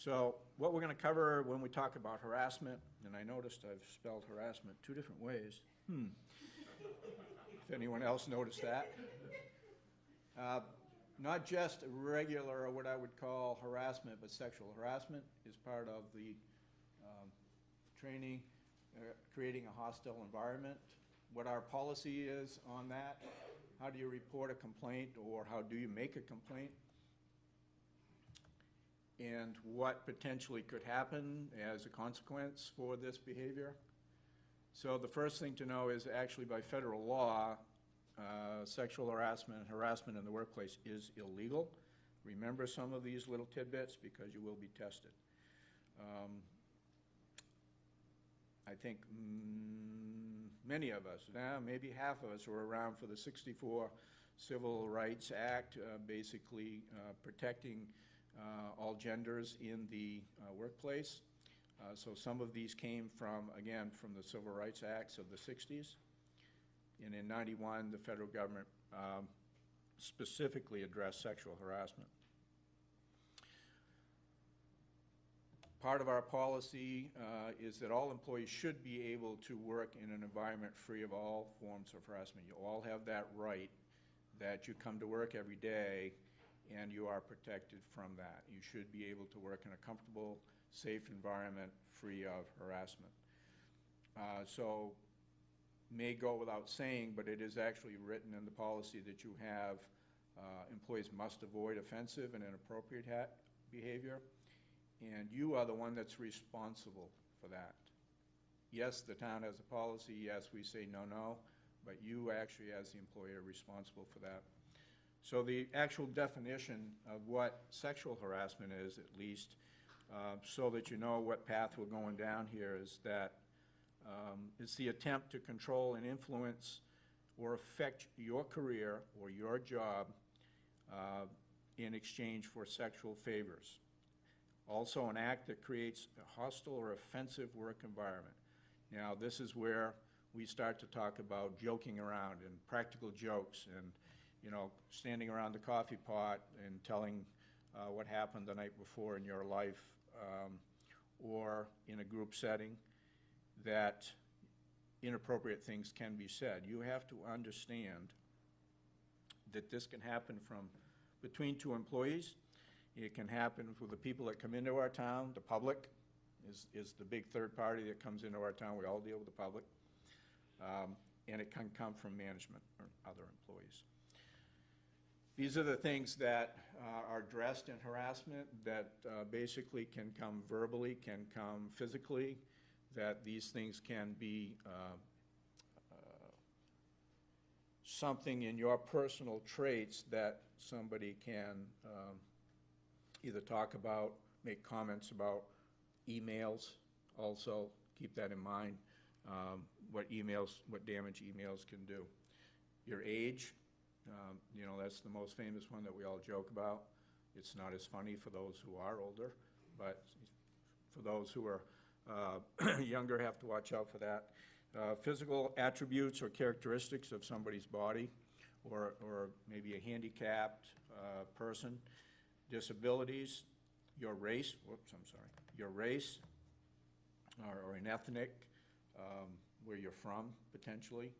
So what we're going to cover when we talk about harassment, and I noticed I've spelled harassment two different ways. If anyone else noticed that. Not just regular, or what I would call harassment, but sexual harassment is part of the training, creating a hostile environment. What our policy is on that, how do you report a complaint, or how do you make a complaint, and what potentially could happen as a consequence for this behavior. So the first thing to know is actually by federal law, sexual harassment and harassment in the workplace is illegal. Remember some of these little tidbits because you will be tested. I think many of us, maybe half of us, were around for the '64 Civil Rights Act, basically protecting all genders in the workplace. So some of these came from, again, from the Civil Rights Acts of the '60s. And in '91, the federal government specifically addressed sexual harassment. Part of our policy is that all employees should be able to work in an environment free of all forms of harassment. You all have that right, that you come to work every day and you are protected from that. You should be able to work in a comfortable, safe environment free of harassment. So may go without saying, but it is actually written in the policy that you have employees must avoid offensive and inappropriate behavior, and you are the one that's responsible for that. Yes, the town has a policy, yes, we say no, but you actually, as the employer, are responsible for that. So the actual definition of what sexual harassment is, at least, so that you know what path we're going down here, is that it's the attempt to control and influence or affect your career or your job in exchange for sexual favors. Also an act that creates a hostile or offensive work environment. Now this is where we start to talk about joking around and practical jokes and, you know, standing around the coffee pot and telling what happened the night before in your life, or in a group setting, that inappropriate things can be said. You have to understand that this can happen from between two employees. It can happen for the people that come into our town. The public is the big third party that comes into our town. We all deal with the public. And it can come from management or other employees. These are the things that are addressed in harassment that basically can come verbally, can come physically, that these things can be something in your personal traits that somebody can either talk about, make comments about. Emails also, keep that in mind, what damage emails can do. Your age, you know, that's the most famous one that we all joke about. It's not as funny for those who are older, but for those who are younger, have to watch out for that. Physical attributes or characteristics of somebody's body, or maybe a handicapped person. Disabilities, your race, your race, or an ethnic, where you're from, potentially.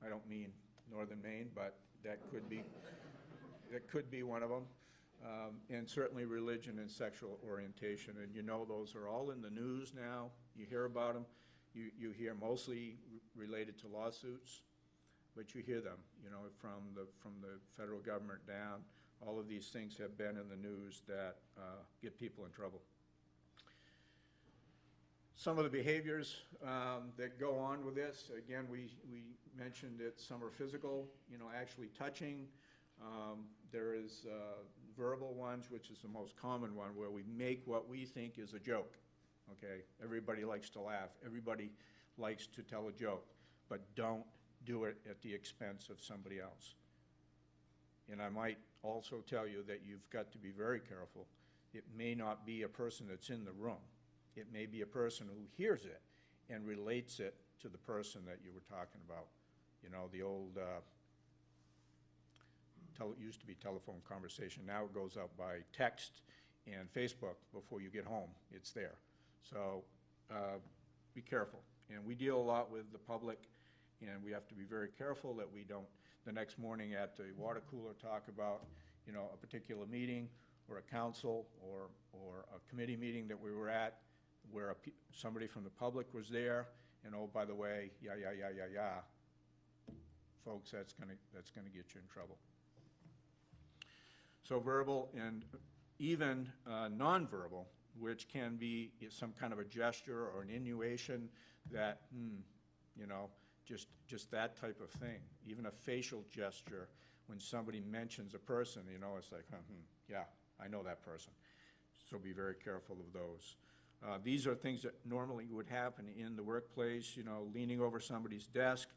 I don't mean northern Maine, but that could be one of them. And certainly religion and sexual orientation. And you know those are all in the news now. You hear about them. You hear mostly related to lawsuits, but you hear them, you know, from the federal government down. All of these things have been in the news that get people in trouble. Some of the behaviors that go on with this, again, we mentioned it, some are physical, you know, actually touching. There is verbal ones, which is the most common one, where we make what we think is a joke, okay? Everybody likes to laugh. Everybody likes to tell a joke, but don't do it at the expense of somebody else. And I might also tell you that you've got to be very careful. It may not be a person that's in the room. It may be a person who hears it and relates it to the person that you were talking about. You know, the old used to be telephone conversation. Now it goes out by text and Facebook before you get home. It's there. So be careful. And we deal a lot with the public, and we have to be very careful that we don't, the next morning at the water cooler, talk about, you know, a particular meeting or a council or a committee meeting that we were at where somebody from the public was there, and oh, by the way, folks, that's gonna get you in trouble. So verbal and even nonverbal, which can be some kind of a gesture or an innuation that, you know, just that type of thing. Even a facial gesture, when somebody mentions a person, you know, it's like, yeah, I know that person. So be very careful of those. These are things that normally would happen in the workplace, you know, leaning over somebody's desk,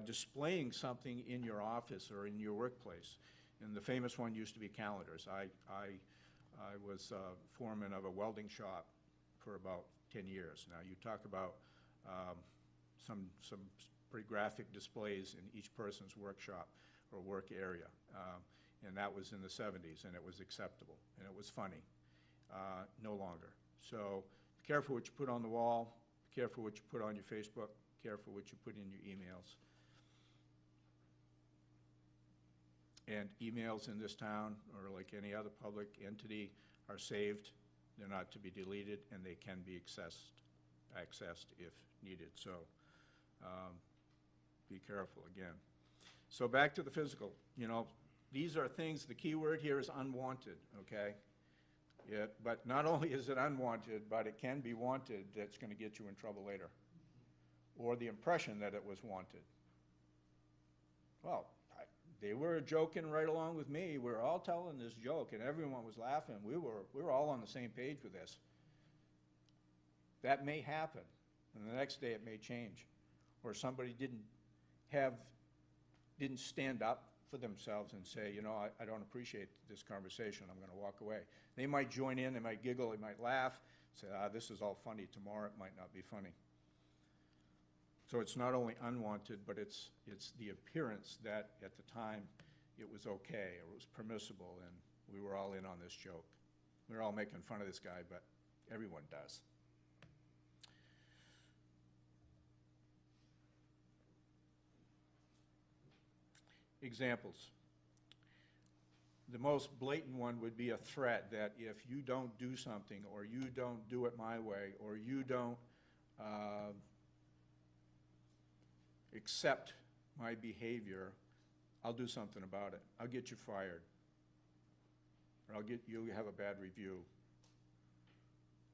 displaying something in your office or in your workplace. And the famous one used to be calendars. I was foreman of a welding shop for about 10 years. Now, you talk about some pretty graphic displays in each person's workshop or work area. And that was in the 70s, and it was acceptable, and it was funny. No longer. So be careful what you put on the wall, be careful what you put on your Facebook, be careful what you put in your emails. And emails in this town, or like any other public entity, are saved. They're not to be deleted, and they can be accessed if needed. So be careful again. So back to the physical. You know, these are things, the key word here is unwanted, okay? But not only is it unwanted, but it can be wanted. That's going to get you in trouble later. Or the impression that it was wanted. Well, they were joking right along with me. We were all telling this joke, and everyone was laughing. We were all on the same page with this. That may happen, and the next day it may change. Or somebody didn't stand up for themselves and say, you know, I don't appreciate this conversation, I'm going to walk away. They might join in, they might giggle, they might laugh, say, this is all funny. Tomorrow it might not be funny. So it's not only unwanted, but it's the appearance that at the time it was okay, or it was permissible, and we were all in on this joke. We were all making fun of this guy, but everyone does. Examples. The most blatant one would be a threat that if you don't do something, or you don't do it my way, or you don't accept my behavior, I'll do something about it. I'll get you fired, or you'll have a bad review,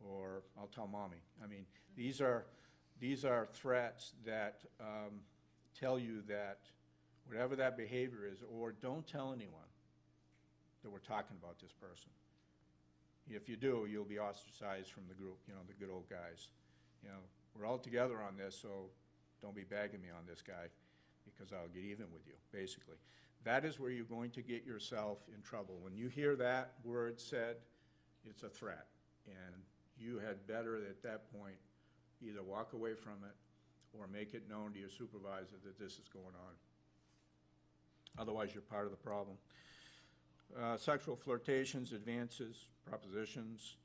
or I'll tell mommy. I mean, these are threats that tell you that whatever that behavior is, or don't tell anyone that we're talking about this person. If you do, you'll be ostracized from the group, you know, the good old guys. You know, we're all together on this, so don't be bagging me on this guy, because I'll get even with you, basically. That is where you're going to get yourself in trouble. When you hear that word said, it's a threat. And you had better, at that point, either walk away from it or make it known to your supervisor that this is going on. Otherwise, you're part of the problem. Sexual flirtations, advances, propositions,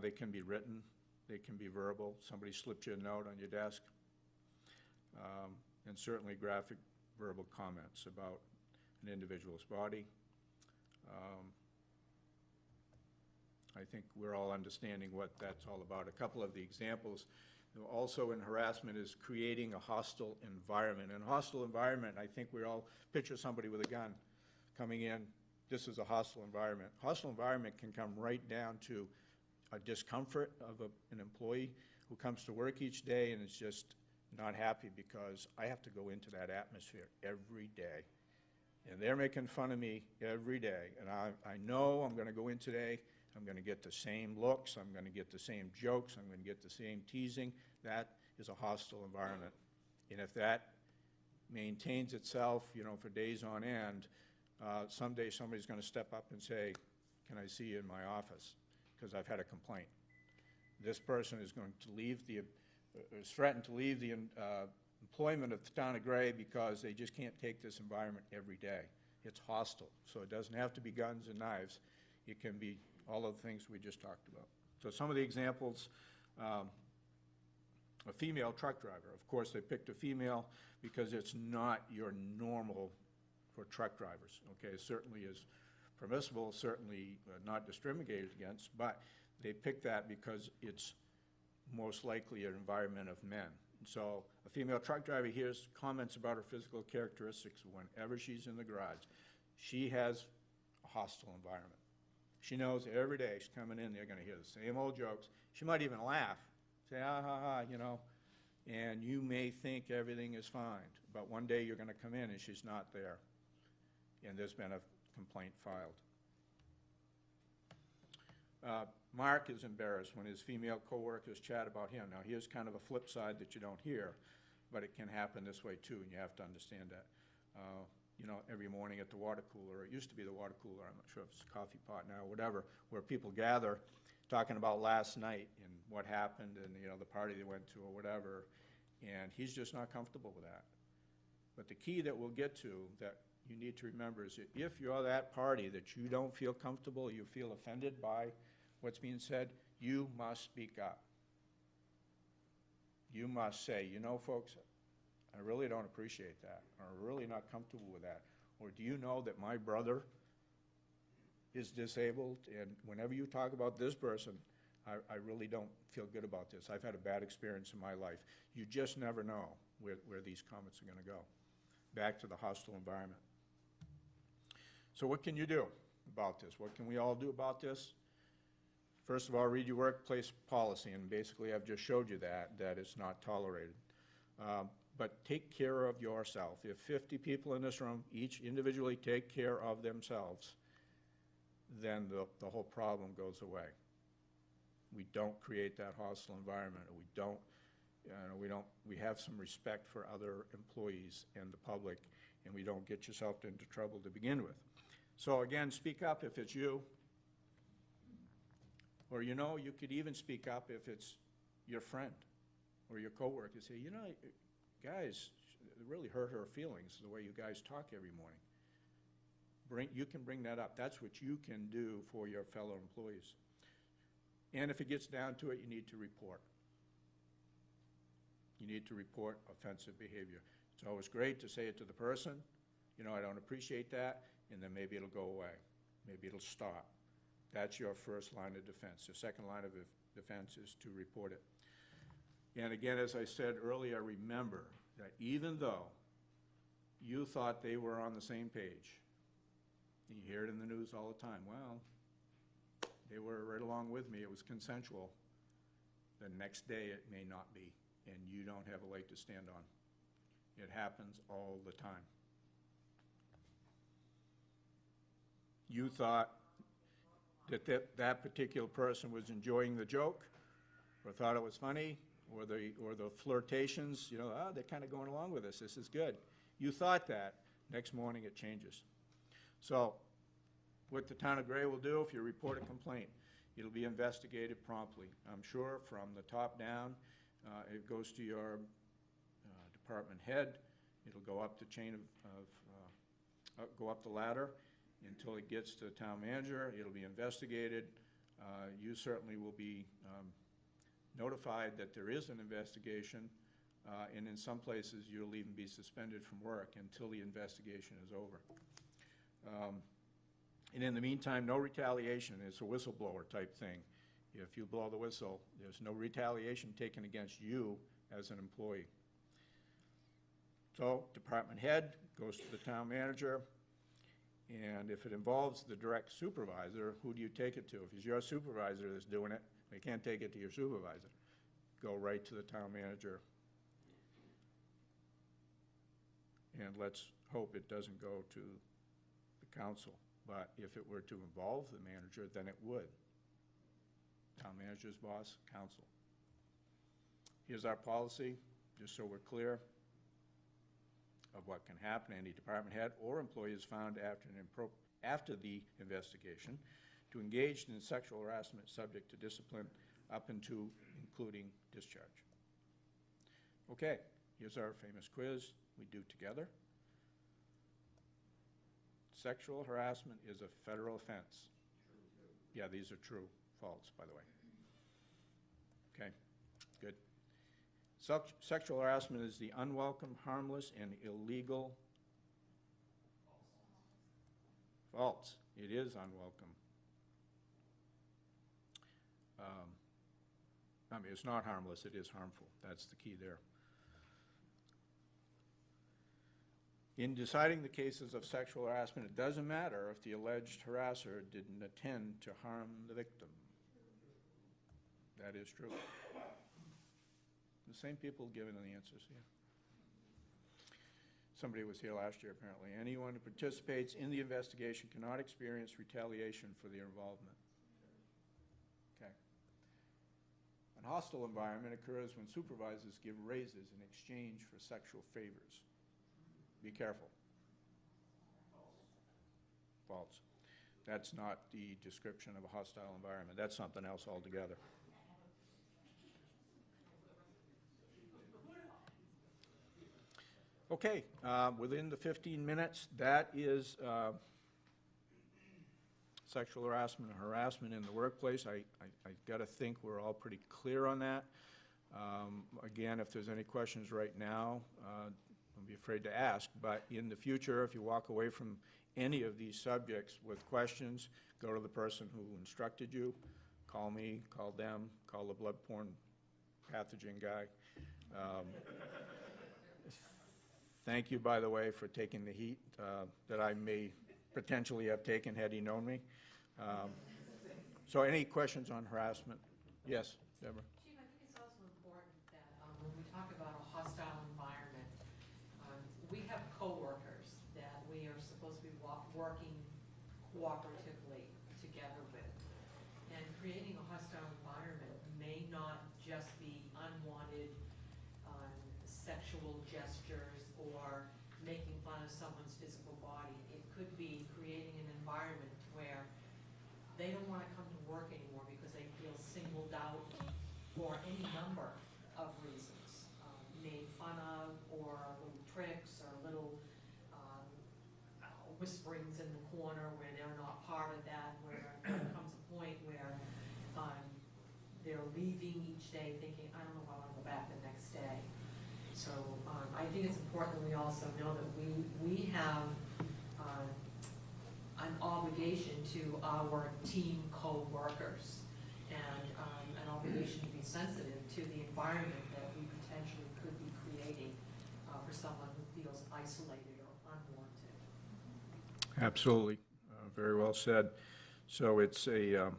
they can be written, they can be verbal. Somebody slipped you a note on your desk. And certainly graphic verbal comments about an individual's body. I think we're all understanding what that's all about. A couple of the examples also in harassment is creating a hostile environment. In a hostile environment, I think we all picture somebody with a gun coming in. This is a hostile environment. Hostile environment can come right down to a discomfort of an employee who comes to work each day and is just not happy because I have to go into that atmosphere every day. And they're making fun of me every day. And I know I'm going to go in today, I'm going to get the same looks, I'm going to get the same jokes, I'm going to get the same teasing. That is a hostile environment. And if that maintains itself, you know, for days on end, someday somebody's going to step up and say, can I see you in my office? Because I've had a complaint. This person is going to leave is threatened to leave the employment of the town of Gray because they just can't take this environment every day. it's hostile. So it doesn't have to be guns and knives. It can be all of the things we just talked about. So some of the examples, a female truck driver. Of course, they picked a female because it's not your normal for truck drivers. Okay, it certainly is permissible, certainly not discriminated against, but they picked that because it's most likely an environment of men. So a female truck driver hears comments about her physical characteristics whenever she's in the garage. She has a hostile environment. She knows every day she's coming in, they're going to hear the same old jokes. She might even laugh, say, ah, ha, ha, you know, and you may think everything is fine, but one day you're going to come in and she's not there, and there's been a complaint filed. Mark is embarrassed when his female coworkers chat about him. Now, here's kind of a flip side that you don't hear, but it can happen this way too, and you have to understand that. You know, every morning at the water cooler, it used to be the water cooler, I'm not sure if it's a coffee pot now, whatever, where people gather talking about last night and what happened and, you know, the party they went to or whatever, and he's just not comfortable with that. But the key that we'll get to that you need to remember is that if you're that party that you don't feel comfortable, you feel offended by what's being said, you must speak up. You must say, you know, folks, I really don't appreciate that, or I'm really not comfortable with that. Or do you know that my brother is disabled, and whenever you talk about this person, I really don't feel good about this. I've had a bad experience in my life. You just never know where these comments are going to go. Back to the hostile environment. So what can you do about this? What can we all do about this? First of all, read your workplace policy, and basically I've just showed you that it's not tolerated. But take care of yourself. If 50 people in this room each individually take care of themselves, then the whole problem goes away. We don't create that hostile environment, or we have some respect for other employees and the public, and we don't get yourself into trouble to begin with. So again, speak up if it's you. Or, you know, you could even speak up if it's your friend or your coworker. Say, you know, guys, it really hurt her feelings the way you guys talk every morning. You can bring that up. That's what you can do for your fellow employees. And if it gets down to it, you need to report. You need to report offensive behavior. It's always great to say it to the person, you know, I don't appreciate that, and then maybe it'll go away. Maybe it'll stop. That's your first line of defense. The second line of defense is to report it. And again, as I said earlier, remember that even though you thought they were on the same page, and you hear it in the news all the time, well, they were right along with me, it was consensual, the next day it may not be, and you don't have a leg to stand on. It happens all the time. You thought that particular person was enjoying the joke, or thought it was funny, or the flirtations, you know, they're kind of going along with this is good. You thought that, next morning it changes. So what the town of Gray will do, if you report a complaint, it'll be investigated promptly. I'm sure from the top down, it goes to your department head, it'll go up the chain go up the ladder, until it gets to the town manager. It'll be investigated. You certainly will be notified that there is an investigation, and in some places you'll even be suspended from work until the investigation is over. And in the meantime, no retaliation. It's a whistleblower type thing. If you blow the whistle, there's no retaliation taken against you as an employee. So department head goes to the town manager. And if it involves the direct supervisor, who do you take it to? If it's your supervisor that's doing it, you can't take it to your supervisor. Go right to the town manager. And let's hope it doesn't go to the council. But if it were to involve the manager, then it would. Town manager's boss, council. Here's our policy, just so we're clear of what can happen. Any department head or employee is found after the investigation to engage in sexual harassment subject to discipline up into including discharge. Okay, here's our famous quiz we do together. Sexual harassment is a federal offense. Yeah, these are true, false, by the way. Okay, good. Sexual harassment is the unwelcome, harmless, and illegal. False. It is unwelcome. I mean, it's not harmless, it is harmful. That's the key there. In deciding the cases of sexual harassment, it doesn't matter if the alleged harasser didn't intend to harm the victim. That is true. The same people giving the answers here. Somebody was here last year, apparently. Anyone who participates in the investigation cannot experience retaliation for their involvement. Okay. An hostile environment occurs when supervisors give raises in exchange for sexual favors. Be careful. False. That's not the description of a hostile environment. That's something else altogether. Okay, within the 15 minutes, that is sexual harassment and harassment in the workplace. I got to think we're all pretty clear on that. Again, if there's any questions right now, don't be afraid to ask, but in the future, if you walk away from any of these subjects with questions, go to the person who instructed you, call me, call them, call the blood-borne pathogen guy. Thank you, by the way, for taking the heat that I may potentially have taken had he known me. So any questions on harassment? Yes, Deborah? Chief, I think it's also important that when we talk about a hostile environment, we have coworkers that we are supposed to be working cooperatively together with. And creating a hostile environment may not just be unwanted sexual gestures or making fun of someone's physical body. It could be creating an environment where they don't want to come to work anymore because they feel singled out for any number of reasons, made fun of, or little tricks, or little whisperings in the corner where they're not part of that, where there comes a point where they're leaving each day thinking, I don't know if I want to go back the next day. So I think it's important that we also know that we have an obligation to our team co-workers and an obligation to be sensitive to the environment that we potentially could be creating for someone who feels isolated or unwanted. Absolutely. Very well said. So it's a,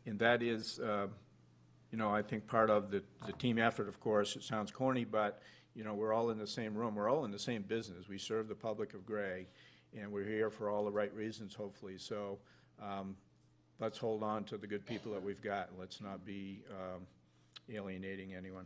and that is, you know, I think part of the team effort, of course, it sounds corny, but, you know, we're all in the same room. We're all in the same business. We serve the public of Gray, and we're here for all the right reasons, hopefully. So let's hold on to the good people that we've got. Let's not be alienating anyone.